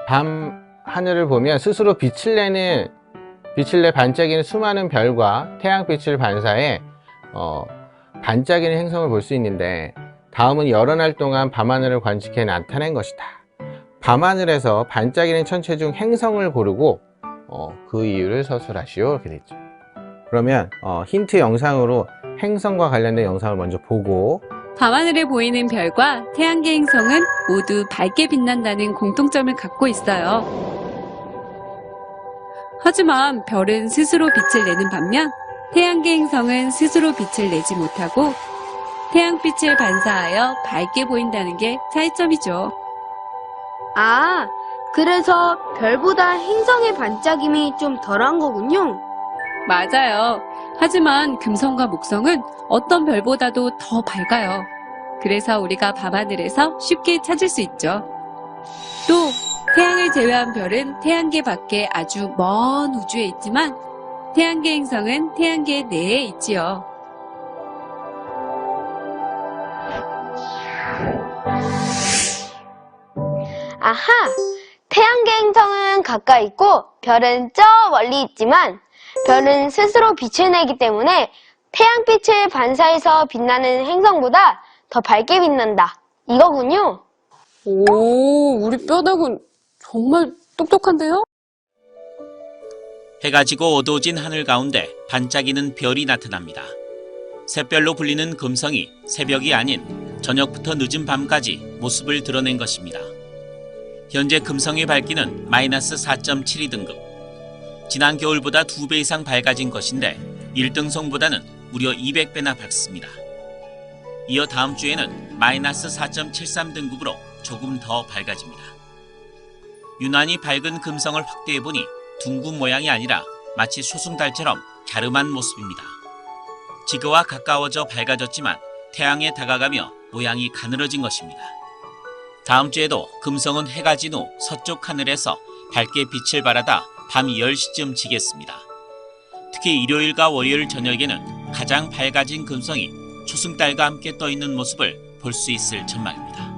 밤 하늘을 보면 스스로 빛을 내 반짝이는 수많은 별과 태양빛을 반사해 반짝이는 행성을 볼 수 있는데, 다음은 여러 날 동안 밤하늘을 관측해 나타낸 것이다. 밤하늘에서 반짝이는 천체 중 행성을 고르고 그 이유를 서술하시오. 이렇게 되어 있죠. 그러면 힌트 영상으로 행성과 관련된 영상을 먼저 보고, 밤하늘에 보이는 별과 태양계 행성은 모두 밝게 빛난다는 공통점을 갖고 있어요. 하지만 별은 스스로 빛을 내는 반면 태양계 행성은 스스로 빛을 내지 못하고 태양빛을 반사하여 밝게 보인다는 게 차이점이죠. 아, 그래서 별보다 행성의 반짝임이 좀 덜한 거군요. 맞아요. 하지만 금성과 목성은 어떤 별보다도 더 밝아요. 그래서 우리가 밤하늘에서 쉽게 찾을 수 있죠. 또 태양을 제외한 별은 태양계 밖에 아주 먼 우주에 있지만 태양계 행성은 태양계 내에 있지요. 아하! 태양계 행성은 가까이 있고 별은 저 멀리 있지만 별은 스스로 빛을 내기 때문에 태양빛을 반사해서 빛나는 행성보다 더 밝게 빛난다. 이거군요. 오, 우리 뼈다군 정말 똑똑한데요? 해가 지고 어두워진 하늘 가운데 반짝이는 별이 나타납니다. 샛별로 불리는 금성이 새벽이 아닌 저녁부터 늦은 밤까지 모습을 드러낸 것입니다. 현재 금성의 밝기는 마이너스 4.72 등급. 지난 겨울보다 2배 이상 밝아진 것인데 1등성보다는 무려 200배나 밝습니다. 이어 다음 주에는 마이너스 4.73 등급으로 조금 더 밝아집니다. 유난히 밝은 금성을 확대해보니 둥근 모양이 아니라 마치 소승달처럼 갸름한 모습입니다. 지구와 가까워져 밝아졌지만 태양에 다가가며 모양이 가늘어진 것입니다. 다음 주에도 금성은 해가 진 후 서쪽 하늘에서 밝게 빛을 발하다 밤 10시쯤 지겠습니다. 특히 일요일과 월요일 저녁에는 가장 밝아진 금성이 초승달과 함께 떠있는 모습을 볼 수 있을 전망입니다.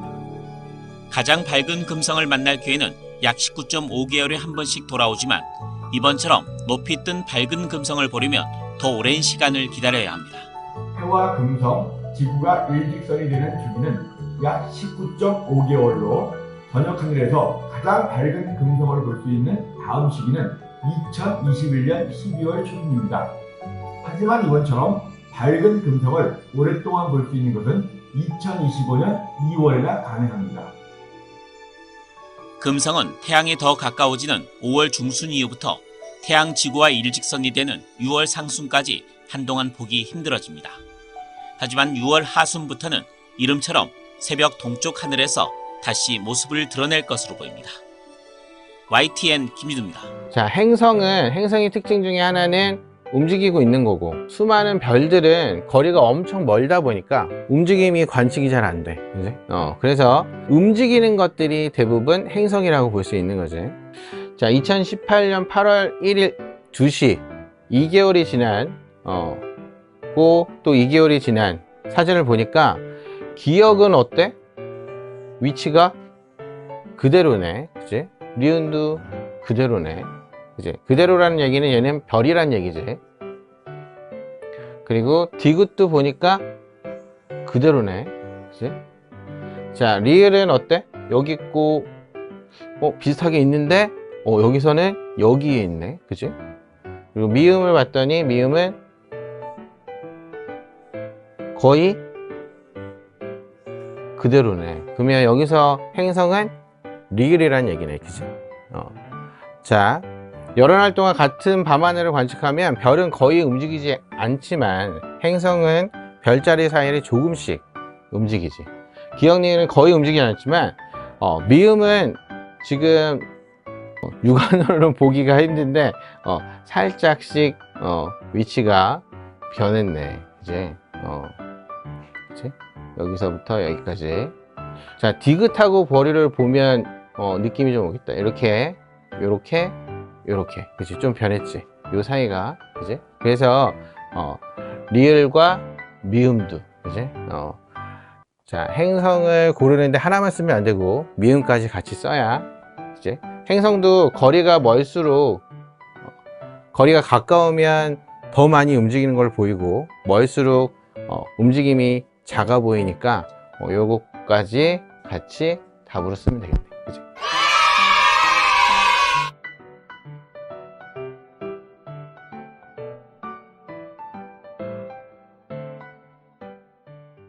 가장 밝은 금성을 만날 기회는 약 19.5개월에 한 번씩 돌아오지만 이번처럼 높이 뜬 밝은 금성을 보려면 더 오랜 시간을 기다려야 합니다. 해와 금성, 지구가 일직선이 되는 주기는 약 19.5개월로 저녁 하늘에서 가장 밝은 금성을 볼 수 있는 다음 시기는 2021년 12월 초입니다. 하지만 이번처럼 밝은 금성을 오랫동안 볼 수 있는 것은 2025년 2월이나 가능합니다. 금성은 태양에 더 가까워지는 5월 중순 이후부터 태양 지구와 일직선이 되는 6월 상순까지 한동안 보기 힘들어집니다. 하지만 6월 하순부터는 이름처럼 새벽 동쪽 하늘에서 다시 모습을 드러낼 것으로 보입니다. YTN 김유두입니다. 자, 행성의 특징 중에 하나는 움직이고 있는 거고, 수많은 별들은 거리가 엄청 멀다 보니까 움직임이 관측이 잘 안 돼. 그지? 그래서 움직이는 것들이 대부분 행성이라고 볼 수 있는 거지. 자, 2018년 8월 1일 2시 2개월이 지난 또 2개월이 지난 사진을 보니까 기억은 어때? 위치가 그대로네. 그지? 리은도 그대로네. 그지? 그대로라는 얘기는 얘는 별이란 얘기지. 그리고 디귿도 보니까 그대로네. 그지? 자, 리을은 어때? 여기 있고 비슷하게 있는데 여기서는 여기에 있네. 그지? 그리고 미음을 봤더니 미음은 거의 그대로네. 그러면 여기서 행성은 리을이란 얘기네. 그지? 자, 여러 날 동안 같은 밤하늘을 관측하면 별은 거의 움직이지 않지만 행성은 별자리 사이를 조금씩 움직이지. 기억니은 거의 움직이지 않지만 미음은 지금 육안으로는 보기가 힘든데 살짝씩 위치가 변했네. 이제 그치? 여기서부터 여기까지. 자, 디귿하고 벌이를 보면 느낌이 좀 오겠다. 이렇게 요렇게 그치? 좀 변했지. 요 사이가 그치? 그래서 리을과 미음도 그치? 자, 행성을 고르는데 하나만 쓰면 안 되고 미음까지 같이 써야 이제 행성도 거리가 멀수록 거리가 가까우면 더 많이 움직이는 걸 보이고 멀수록 움직임이 작아 보이니까 요거까지 같이 답으로 쓰면 되겠네. 그죠?